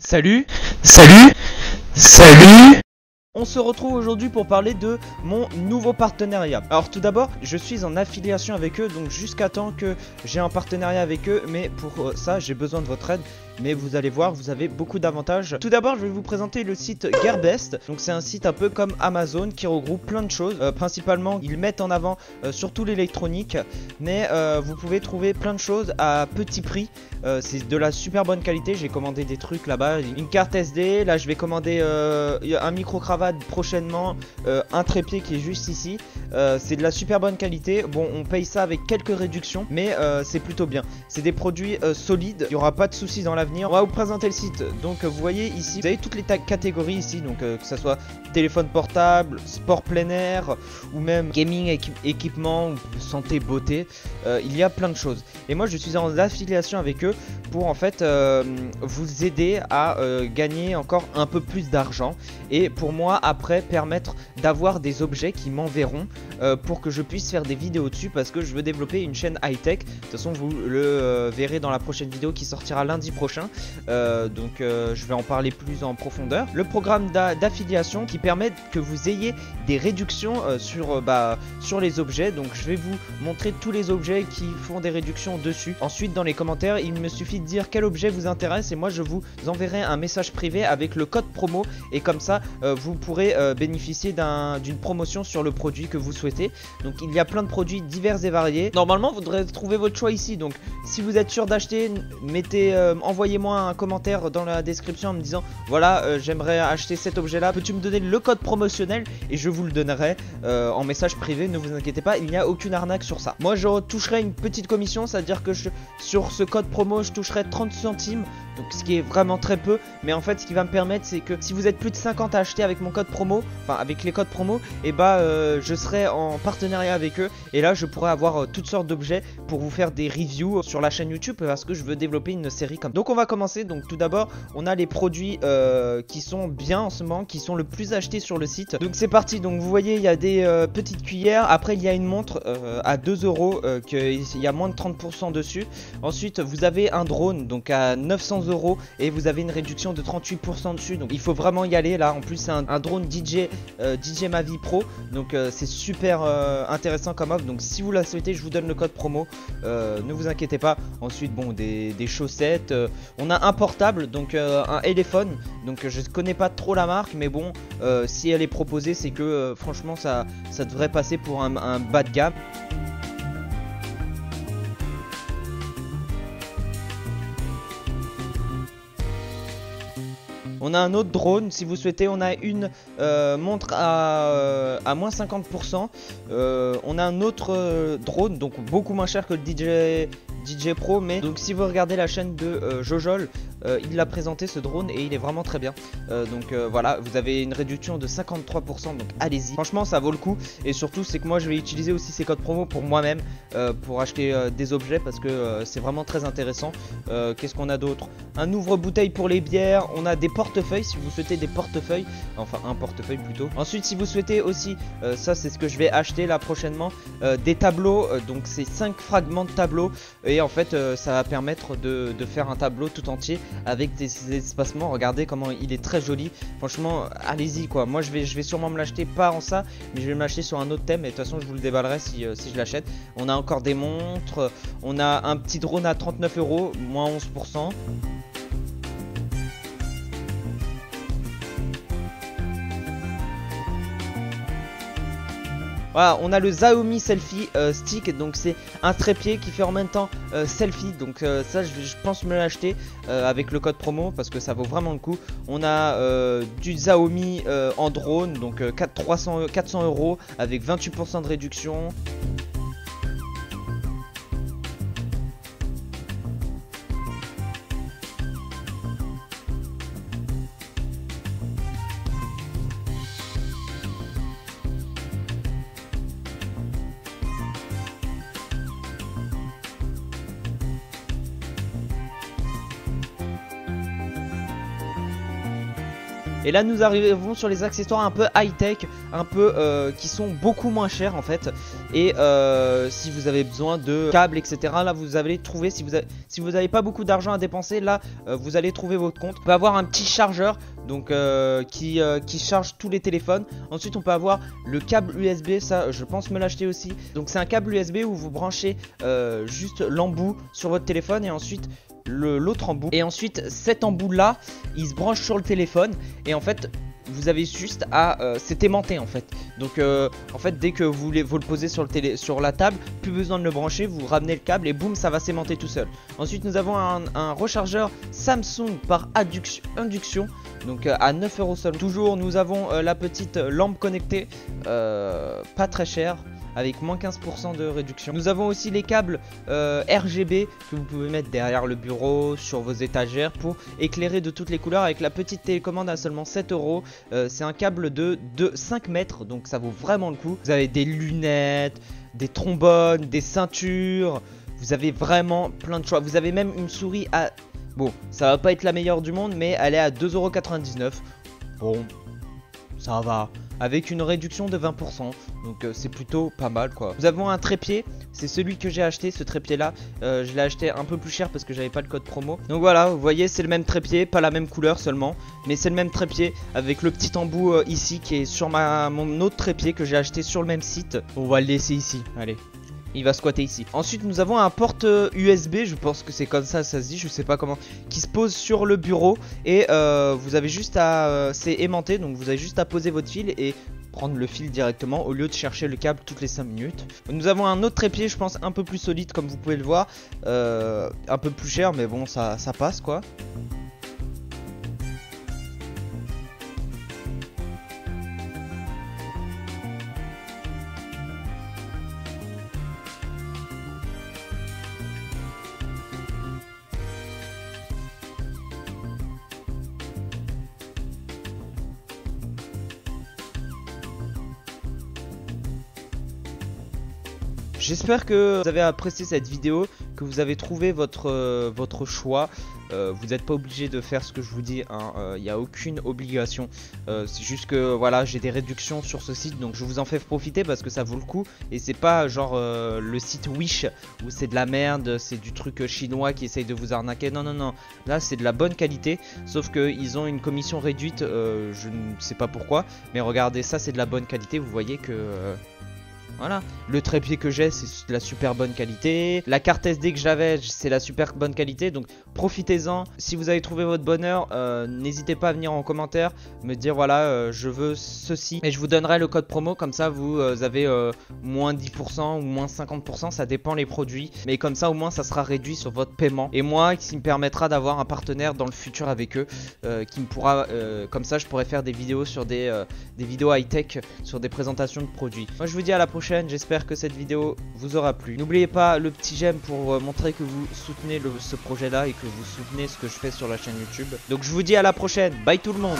Salut, Salut, salut. on se retrouve aujourd'hui pour parler de mon nouveau partenariat. Alors tout d'abord, je suis en affiliation avec eux, donc jusqu'à temps que j'ai un partenariat avec eux, mais pour ça j'ai besoin de votre aide. Mais vous allez voir, vous avez beaucoup d'avantages. Tout d'abord, je vais vous présenter le site Gearbest. Donc c'est un site un peu comme Amazon qui regroupe plein de choses. Principalement, ils mettent en avant surtout l'électronique, mais vous pouvez trouver plein de choses à petit prix. C'est de la super bonne qualité. J'ai commandé des trucs là-bas, une carte SD. Là, je vais commander un micro-cravate prochainement, un trépied qui est juste ici. C'est de la super bonne qualité. Bon, on paye ça avec quelques réductions, mais c'est plutôt bien. C'est des produits solides. Il n'y aura pas de soucis dans l'avenir. On va vous présenter le site. Donc, vous voyez ici, vous avez toutes les catégories ici. Donc, que ça soit téléphone portable, sport plein air, ou même gaming, équipement, santé, beauté. Il y a plein de choses. Et moi, je suis en affiliation avec eux pour en fait vous aider à gagner encore un peu plus d'argent. Et pour moi, après, permettre d'avoir des objets qui m'enverront pour que je puisse faire des vidéos dessus, parce que je veux développer une chaîne high-tech. De toute façon, vous le verrez dans la prochaine vidéo qui sortira lundi prochain. Je vais en parler plus en profondeur. Le programme d'affiliation qui permet que vous ayez des réductions sur les objets. Donc je vais vous montrer tous les objets qui font des réductions dessus. Ensuite, dans les commentaires, il me suffit de dire quel objet vous intéresse et moi je vous enverrai un message privé avec le code promo, et comme ça vous pourrez bénéficier d'une promotion sur le produit que vous souhaitez. Donc il y a plein de produits divers et variés. Normalement vous devrez trouver votre choix ici. Donc si vous êtes sûr d'acheter, envoyez-moi un commentaire dans la description en me disant voilà, j'aimerais acheter cet objet là, peux-tu me donner le code promotionnel, et je vous le donnerai en message privé. Ne vous inquiétez pas, il n'y a aucune arnaque sur ça. Moi je toucherai une petite commission, c'est à dire que sur ce code promo je toucherai 30 centimes, donc ce qui est vraiment très peu. Mais en fait ce qui va me permettre, c'est que si vous êtes plus de 50 à acheter avec mon code promo, enfin avec les codes promo, et je serai en partenariat avec eux, et là je pourrai avoir toutes sortes d'objets pour vous faire des reviews sur la chaîne YouTube, parce que je veux développer une série comme ça. Donc on va commencer. Donc tout d'abord on a les produits qui sont bien en ce moment, qui sont le plus achetés sur le site. Donc c'est parti. Donc vous voyez, il y a des petites cuillères. Après il y a une montre à 2 €, il y a moins de 30% dessus. Ensuite vous avez un drone donc à 900 € et vous avez une réduction de 38% dessus. Donc il faut vraiment y aller là. En plus c'est un drone DJ Mavic Pro. Donc c'est super intéressant comme offre. Donc si vous la souhaitez, je vous donne le code promo. Ne vous inquiétez pas. Ensuite bon, des chaussettes. On a un portable, donc un téléphone. Donc je connais pas trop la marque, mais bon, si elle est proposée, c'est que franchement ça devrait passer pour un bas de gamme. On a un autre drone si vous souhaitez. On a une montre à moins 50%. On a un autre drone, donc beaucoup moins cher que le DJ Pro. Mais donc si vous regardez la chaîne de Jojol, il l'a présenté ce drone et il est vraiment très bien. Voilà, vous avez une réduction de 53%, donc allez-y. Franchement ça vaut le coup. Et surtout c'est que moi je vais utiliser aussi ces codes promo pour moi-même, pour acheter des objets, parce que c'est vraiment très intéressant. Qu'est-ce qu'on a d'autre? Un ouvre-bouteille pour les bières. On a des portefeuilles si vous souhaitez des portefeuilles, enfin un portefeuille plutôt. Ensuite si vous souhaitez aussi, ça c'est ce que je vais acheter là prochainement, des tableaux. Donc c'est 5 fragments de tableau, et en fait ça va permettre de faire un tableau tout entier avec des espacements. Regardez comment il est très joli. Franchement allez-y quoi. Moi je vais sûrement me l'acheter, pas en ça, mais je vais me l'acheter sur un autre thème, et de toute façon je vous le déballerai si je l'achète. On a encore des montres. On a un petit drone à 39 €, moins 11%. Voilà, on a le Xiaomi Selfie Stick, donc c'est un trépied qui fait en même temps selfie. Donc ça je pense me l'acheter avec le code promo, parce que ça vaut vraiment le coup. On a du Xiaomi en drone, donc 400 € avec 28% de réduction. Et là nous arrivons sur les accessoires un peu high-tech, un peu qui sont beaucoup moins chers en fait. Et si vous avez besoin de câbles etc, là vous allez trouver, si vous n'avez pas beaucoup d'argent à dépenser, là vous allez trouver votre compte. On peut avoir un petit chargeur donc qui charge tous les téléphones. Ensuite on peut avoir le câble USB, ça je pense me l'acheter aussi. Donc c'est un câble USB où vous branchez juste l'embout sur votre téléphone et ensuite l'autre embout. Et ensuite cet embout là il se branche sur le téléphone et en fait vous avez juste à c'est aimanté en fait. Donc en fait dès que vous le posez sur la table, plus besoin de le brancher, vous ramenez le câble et boum, ça va s'aimanter tout seul. Ensuite nous avons un rechargeur Samsung par induction, donc à 9 € seulement. Toujours nous avons la petite lampe connectée, pas très chère, avec moins 15% de réduction. Nous avons aussi les câbles RGB que vous pouvez mettre derrière le bureau, sur vos étagères pour éclairer de toutes les couleurs avec la petite télécommande à seulement 7 €. C'est un câble de 5 mètres, donc ça vaut vraiment le coup. Vous avez des lunettes, des trombones, des ceintures, vous avez vraiment plein de choix. Vous avez même une souris à... Bon, ça va pas être la meilleure du monde, mais elle est à 2,99 €. Bon, ça va, avec une réduction de 20%, donc c'est plutôt pas mal quoi. Nous avons un trépied, c'est celui que j'ai acheté, ce trépied là, je l'ai acheté un peu plus cher parce que j'avais pas le code promo. Donc voilà, vous voyez c'est le même trépied, pas la même couleur seulement, mais c'est le même trépied avec le petit embout ici qui est sur mon autre trépied que j'ai acheté sur le même site. On va le laisser ici, allez. Il va squatter ici. Ensuite nous avons un porte USB, je pense que c'est comme ça se dit, je sais pas comment, qui se pose sur le bureau. Et vous avez juste à... c'est aimanté, donc vous avez juste à poser votre fil et prendre le fil directement au lieu de chercher le câble toutes les 5 minutes. Nous avons un autre trépied, je pense un peu plus solide comme vous pouvez le voir, un peu plus cher mais bon ça passe quoi. J'espère que vous avez apprécié cette vidéo, que vous avez trouvé votre choix. Vous n'êtes pas obligé de faire ce que je vous dis, hein. Il n'y a aucune obligation. C'est juste que voilà, j'ai des réductions sur ce site, donc je vous en fais profiter parce que ça vaut le coup. Et c'est pas genre le site Wish où c'est de la merde, c'est du truc chinois qui essaye de vous arnaquer. Non, non, non. Là, c'est de la bonne qualité, sauf qu'ils ont une commission réduite, je ne sais pas pourquoi. Mais regardez, ça c'est de la bonne qualité, vous voyez que... Voilà, le trépied que j'ai c'est de la super bonne qualité. La carte SD que j'avais c'est la super bonne qualité. Donc profitez-en. Si vous avez trouvé votre bonheur, n'hésitez pas à venir en commentaire me dire voilà je veux ceci. Et je vous donnerai le code promo. Comme ça vous avez moins 10% ou moins 50%. Ça dépend les produits. Mais comme ça au moins ça sera réduit sur votre paiement. Et moi qui me permettra d'avoir un partenaire dans le futur avec eux. Qui me pourra comme ça je pourrai faire des vidéos sur des vidéos high-tech. Sur des présentations de produits. Moi je vous dis à la prochaine. J'espère que cette vidéo vous aura plu. N'oubliez pas le petit j'aime pour montrer que vous soutenez ce projet là et que vous soutenez ce que je fais sur la chaîne YouTube. Donc je vous dis à la prochaine. Bye tout le monde.